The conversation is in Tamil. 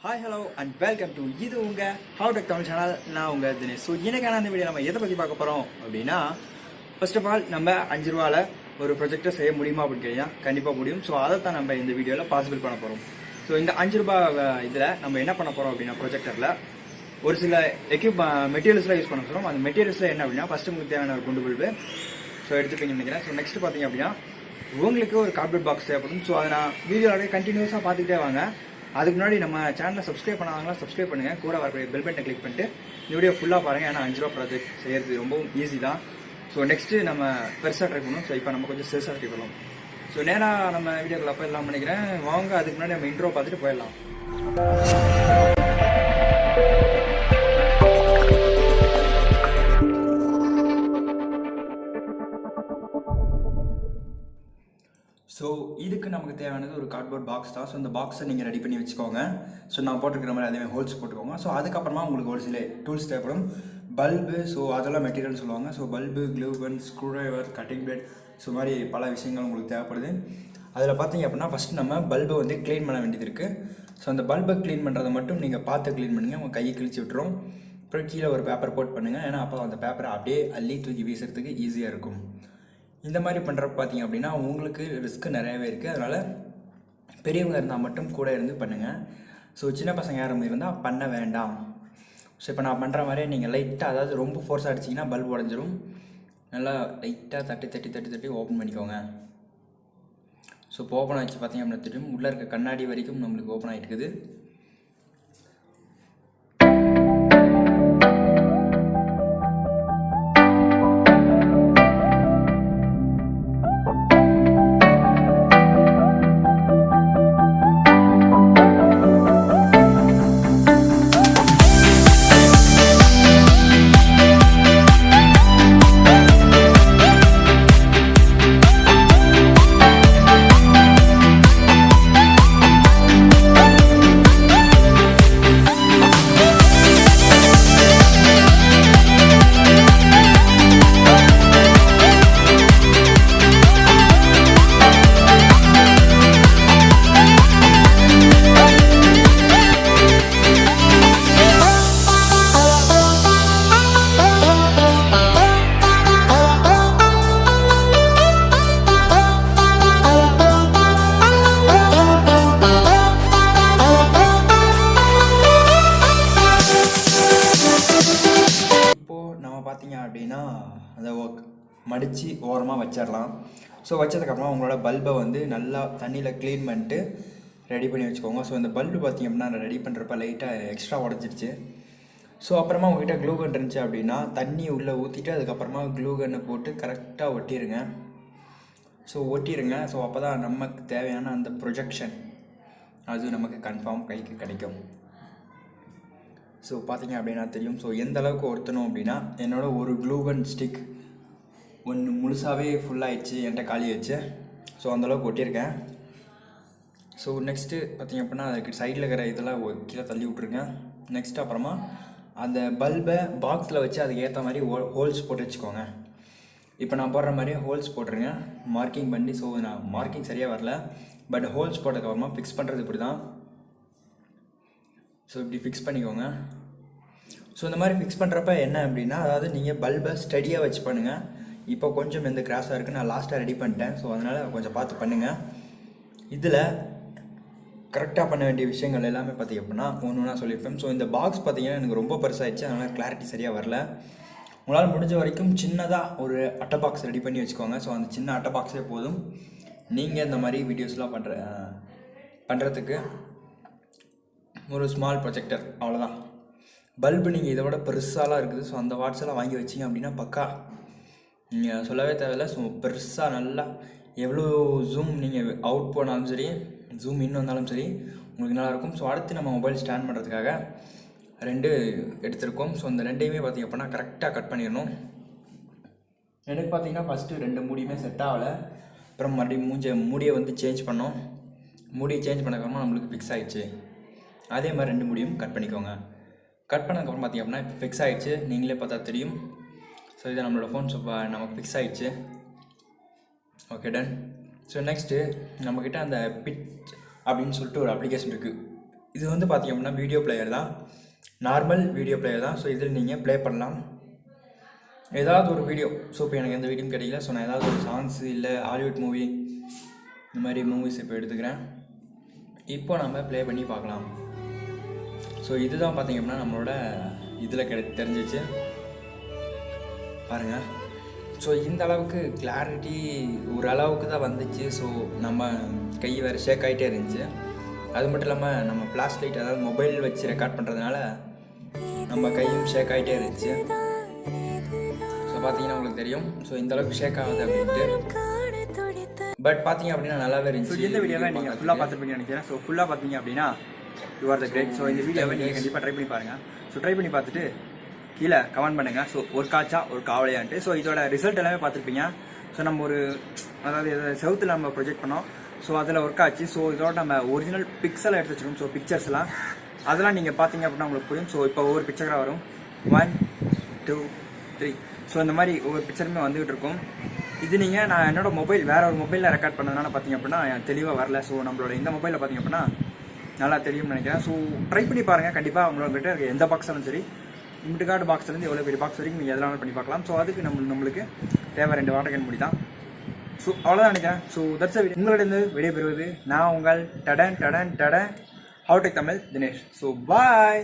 Hi hello and welcome to இது உங்கள் ஹவு டெக் தமிழ் சேனல். நான் உங்கள் தினேஷ். ஸோ எனக்கான அந்த வீடியோ நம்ம எதை பற்றி பார்க்க போகிறோம் அப்படின்னா, ஃபர்ஸ்ட் ஆஃப் ஆல் நம்ம 5 ரூபாவில் ஒரு ப்ரொஜெக்டை செய்ய முடியுமா அப்படின்னு கேட்டீங்கன்னா கண்டிப்பாக முடியும். ஸோ அதை தான் நம்ம இந்த வீடியோவில் பாசிபிள் பண்ண போகிறோம். ஸோ இந்த 5 ரூபாய் இதில் நம்ம என்ன பண்ண போகிறோம் அப்படின்னா, ப்ரொஜெக்டரில் ஒரு சில மெட்டீரியல்ஸ்லாம் யூஸ் பண்ண சொல்கிறோம். அந்த மெட்டீரியல்ஸில் என்ன அப்படின்னா, ஃபஸ்ட்டு உங்களுக்கு தேவையான ஒரு குண்டு பல்பு ஸோ எடுத்துப்பீங்கன்னு நினைக்கிறேன். ஸோ நெக்ஸ்ட் பார்த்தீங்க அப்படின்னா, உங்களுக்கு ஒரு கார்ட்போர்ட் பாக்ஸ் தேவைப்படும். ஸோ அதை நான் வீடியோவில் கண்டினியூஸாக பார்த்துக்கிட்டே வாங்க. அதுக்கு முன்னாடி நம்ம சேனலை சப்ஸ்கிரைப் பண்ணாங்கன்னா சப்ஸ்கிரைப் பண்ணுங்கள். கூட வரக்கூடிய பெல் பட்டனை கிளிக் பண்ணிட்டு இந்த வீடியோ ஃபுல்லாக பாருங்கள். ஏன்னா 5 ரூபா ப்ராஜெக்ட் செய்கிறது ரொம்பவும் ஈஸி தான். ஸோ நெக்ஸ்ட்டு நம்ம பெருசாக ட்ரை பண்ணணும். ஸோ இப்போ நம்ம கொஞ்சம் சிறுசாக ட்ரை பண்ணலாம். ஸோ நேராக நம்ம வீடியோக்குள்ள போயிடலாம் நினைக்கிறேன். வாங்க, அதுக்கு முன்னாடி நம்ம இன்ட்ரோ பார்த்துட்டு போயிடலாம். ஸோ இதுக்கு நமக்கு தேவையானது ஒரு கார்ட்போர்ட் பாக்ஸ் தான். ஸோ இந்த பாக்ஸை நீங்கள் ரெடி பண்ணி வச்சுக்கோங்க. ஸோ நான் போட்டுருக்கிற மாதிரி அதேமாதிரி ஹோல்ஸ் போட்டுக்கோங்க. ஸோ அதுக்கப்புறமா உங்களுக்கு ஒரு சில டூல்ஸ் தேவைப்படும். பல்பு, ஸோ அதெல்லாம் மெட்டீரியல் சொல்லுவாங்க. So bulb, glue gun, screwdriver, cutting blade, so மாதிரி பல விஷயங்கள் உங்களுக்கு தேவைப்படுது. அதில் பார்த்தீங்க அப்படின்னா, ஃபஸ்ட்டு நம்ம பல்பை வந்து க்ளீன் பண்ண வேண்டியது இருக்குது. ஸோ அந்த பல்பை க்ளீன் பண்ணுறதை மட்டும் நீங்கள் பார்த்து க்ளீன் பண்ணுங்கள். உங்கள் கையை கிழிச்சு விட்டுரும். அப்புறம் கீழே ஒரு பேப்பர் போட் பண்ணுங்கள். ஏன்னா அப்போ அந்த பேப்பரை அப்படியே அள்ளி தூக்கி வீசுறதுக்கு ஈஸியாக இருக்கும். இந்த மாதிரி பண்ணுறப்ப பார்த்தீங்க அப்படின்னா உங்களுக்கு ரிஸ்க்கு நிறையவே இருக்குது. அதனால் பெரியவங்க இருந்தால் மட்டும் கூட இருந்து பண்ணுங்கள். ஸோ சின்ன பசங்க யாரும் இருந்தால் பண்ண வேண்டாம். ஸோ இப்போ நான் பண்ணுற மாதிரியே நீங்கள் லைட்டாக, அதாவது ரொம்ப ஃபோர்ஸாக அடிச்சிங்கன்னா பல்ப் உடஞ்சிரும். நல்லா லைட்டாக தட்டி ஓப்பன் பண்ணிக்கோங்க. ஸோ இப்போ ஓப்பன் ஆகிடுச்சு பார்த்தீங்க அப்படின்னா தெரியும். உள்ளே இருக்க கண்ணாடி வரைக்கும் நம்மளுக்கு ஓப்பன் ஆகிட்டு இருக்குது. பார்த்தீங்க அப்படின்னா அதை மடித்து ஓரமாக வச்சிடலாம். ஸோ வச்சதுக்கப்புறமா உங்களோட பல்பை வந்து நல்லா தண்ணியில் க்ளீன் பண்ணிட்டு ரெடி பண்ணி வச்சுக்கோங்க. ஸோ இந்த பல்பு பார்த்திங்க அப்படின்னா நான் ரெடி பண்ணுறப்ப லைட்டாக எக்ஸ்ட்ரா உடஞ்சிருச்சு. ஸோ அப்புறமா உங்கள்கிட்ட க்ளூ கன் இருந்துச்சு அப்படின்னா தண்ணி உள்ளே ஊற்றிட்டு அதுக்கப்புறமா க்ளூ கன்னை போட்டு கரெக்டாக ஒட்டிடுங்க. ஸோ அப்போ தான் நமக்கு தேவையான அந்த ப்ரொஜெக்ஷன் அது நமக்கு கன்ஃபார்ம் கைக்கு கிடைக்கும். ஸோ பார்த்தீங்க அப்படின்னா தெரியும். ஸோ எந்த அளவுக்கு ஒருத்தணும் அப்படின்னா, என்னோட ஒரு க்ளூ கன் ஸ்டிக் ஒன்று முழுசாகவே ஃபுல்லாகிடுச்சு, என்கிட்ட காலி ஆயிடுச்சு. ஸோ அந்தளவுக்கு ஒட்டியிருக்கேன். ஸோ நெக்ஸ்ட்டு பார்த்தீங்க அப்படின்னா அதுக்கு சைடில் இருக்கிற இதெல்லாம் கீழே தள்ளி விட்ருங்க. நெக்ஸ்ட் அப்புறமா அந்த பல்பை பாக்ஸில் வச்சு அதுக்கு ஏற்ற மாதிரி ஹோல்ஸ் போட்டு வச்சுக்கோங்க. இப்போ நான் போடுற மாதிரி ஹோல்ஸ் போட்டுருங்க, மார்க்கிங் பண்ணி. ஸோ நான் மார்க்கிங் சரியாக வரல, பட் ஹோல்ஸ் போட்டதுக்கப்புறமா ஃபிக்ஸ் பண்ணுறது இப்படி தான். ஸோ இப்படி ஃபிக்ஸ் பண்ணிக்கோங்க. ஸோ இந்த மாதிரி ஃபிக்ஸ் பண்ணுறப்ப என்ன அப்படின்னா, அதாவது நீங்கள் பல்பை ஸ்டடியாக வச்சு பண்ணுங்கள். இப்போ கொஞ்சம் எந்த கிராஸாக இருக்குது, நான் லாஸ்ட்டாக ரெடி பண்ணிட்டேன். ஸோ அதனால் கொஞ்சம் பார்த்து பண்ணுங்கள். இதில் கரெக்டாக பண்ண வேண்டிய விஷயங்கள் எல்லாமே பார்த்திங்க அப்படின்னா ஒன்று சொல்லியிருப்பேன். ஸோ இந்த பாக்ஸ் பார்த்திங்கன்னா எனக்கு ரொம்ப பெருசாகிடுச்சு, அதனால் கிளாரிட்டி சரியாக வரல. உங்களால் முடிஞ்ச வரைக்கும் சின்னதாக ஒரு அட்டை பாக்ஸ் ரெடி பண்ணி வச்சுக்கோங்க. ஸோ அந்த சின்ன அட்டை பாக்ஸே போதும். நீங்கள் இந்த மாதிரி வீடியோஸ்லாம் பண்ணுறதுக்கு ஒரு ஸ்மால் ப்ரொஜெக்டர் அவ்வளோதான். பல்பு நீங்கள் இதை விட பெருசாலாம் இருக்குது. ஸோ அந்த வாட்ஸெல்லாம் வாங்கி வச்சிங்க அப்படின்னா பக்கா நீங்கள் சொல்லவே தேவையில்லை. ஸோ பெருசாக நல்லா எவ்வளோ ஜூம் நீங்கள் அவுட் போனாலும் சரி, ஜூம் இன் வந்தாலும் சரி உங்களுக்கு நல்லாயிருக்கும். ஸோ அடுத்து நம்ம மொபைல் ஸ்டாண்ட் பண்ணுறதுக்காக 2 எடுத்திருக்கோம். ஸோ அந்த 2ஐயுமே பார்த்திங்க அப்படின்னா கரெக்டாக கட் பண்ணிடணும். எனக்கு பார்த்திங்கன்னா ஃபஸ்ட்டு 2 மூடியுமே செட் ஆகலை. அப்புறம் மறுபடியும் மூடியை வந்து சேஞ்ச் பண்ணோம். மூடியை சேஞ்ச் பண்ணக்கப்புறமா நம்மளுக்கு ஃபிக்ஸ் ஆகிடுச்சு. அதே மாதிரி 2 மூடியும் கட் பண்ணிக்கோங்க. கட் பண்ணதுக்கப்புறம் பார்த்திங்க அப்படின்னா இப்போ ஃபிக்ஸ் ஆகிடுச்சு, நீங்களே பார்த்தா தெரியும். ஸோ இதை நம்மளோட ஃபோன் நமக்கு ஃபிக்ஸ் ஆகிடுச்சு. Okay, ton. ஸோ நெக்ஸ்ட்டு நம்மக்கிட்ட அந்த பிட் அப்படின்னு சொல்லிட்டு ஒரு அப்ளிகேஷன் இருக்குது. இது வந்து பார்த்தீங்க அப்படின்னா வீடியோ பிளேயர் தான், நார்மல் வீடியோ பிளேயர் தான். ஸோ இதில் நீங்கள் ப்ளே பண்ணலாம் ஏதாவது ஒரு வீடியோ. ஸோ இப்போ எனக்கு எந்த வீடியோவும் கிடைக்கல. ஸோ நான் ஏதாவது ஒரு சாங்ஸு இல்லை ஹாலிவுட் மூவி இந்த மாதிரி மூவிஸ் இப்போ எடுத்துக்கிறேன். இப்போ நம்ம ப்ளே பண்ணி பார்க்கலாம். ஸோ இதுதான் பார்த்தீங்க அப்படின்னா நம்மளோட இதில் தெரிஞ்சிச்சு பாருங்கள். ஸோ இந்த அளவுக்கு கிளாரிட்டி ஒரு அளவுக்கு தான் வந்துச்சு. ஸோ நம்ம கை வேறு ஷேக் ஆகிட்டே இருந்துச்சு. அது மட்டும் இல்லாமல் நம்ம ஃப்ளாஷ் லைட் அதாவது மொபைல் வச்சு ரெக்கார்ட் பண்ணுறதுனால நம்ம கையும் ஷேக் ஆகிட்டே இருந்துச்சு. ஸோ பார்த்தீங்கன்னா உங்களுக்கு தெரியும். ஸோ இந்த அளவுக்கு ஷேக் ஆகுது அப்படின்ட்டு. பட் பார்த்தீங்க அப்படின்னா நல்லாவே இருந்துச்சு. ஸோ இந்த வீடியோவை நீங்கள் ஃபுல்லாக பார்த்துருப்பீங்கன்னு நினைக்கிறேன். ஸோ ஃபுல்லாக பார்த்தீங்க அப்படின்னா you are the great. So இந்த வீடியோவை நீங்கள் கண்டிப்பாக ட்ரை பண்ணி பாருங்கள். ஸோ ட்ரை பண்ணி பார்த்துட்டு கீழே கமெண்ட் பண்ணுங்கள். ஸோ ஒரு காய்ச்சா ஒரு காவலையான்ட்டு. ஸோ இதோட ரிசல்ட் எல்லாமே பார்த்துருப்பீங்க. ஸோ நம்ம ஒரு அதாவது செவுத்தில் நம்ம ப்ரொஜெக்ட் பண்ணோம். ஸோ அதில் ஒர்க் ஆச்சு. ஸோ இதோட நம்ம ஒரிஜினல் பிக்சலை எடுத்து வச்சுக்கணும். ஸோ பிக்சர்ஸ்லாம் அதெல்லாம் நீங்கள் பார்த்தீங்க அப்படின்னா உங்களுக்கு புரியும். ஸோ இப்போ ஒவ்வொரு பிக்சராக வரும் 1 2 3. ஸோ இந்த மாதிரி ஒவ்வொரு பிக்சருமே வந்துகிட்டு இருக்கும். இது நீங்கள் நான் என்னோட மொபைல் வேறு ஒரு மொபைலில் ரெக்கார்ட் பண்ணதுனால பார்த்தீங்க அப்படின்னா தெளிவாக வரல. ஸோ நம்மளோட இந்த மொபைலில் பார்த்தீங்க அப்படின்னா நல்லா தெரியும்னு நினைக்கிறேன். ஸோ ட்ரை பண்ணி பாருங்கள். கண்டிப்பாக உங்கள்கிட்ட இருக்க எந்த பாக்ஸாலும் சரி, இம்பிட்டு கார்டு பாக்ஸ்லேருந்து எவ்வளோ பெரிய பாக்ஸ் வரைக்கும் நீங்கள் எதெல்லாம் பண்ணி பார்க்கலாம். ஸோ அதுக்கு நம்மளுக்கு தேவை 2 வாட்டர் கேன் முடி தான். ஸோ அவ்வளோதான் நினைக்கிறேன். So that's a video. உங்களிடம் விடைபெறுவது நான் உங்கள் டடன் டடன் டடன் ஹவுடெக் தமிழ் தினேஷ். ஸோ பாய்.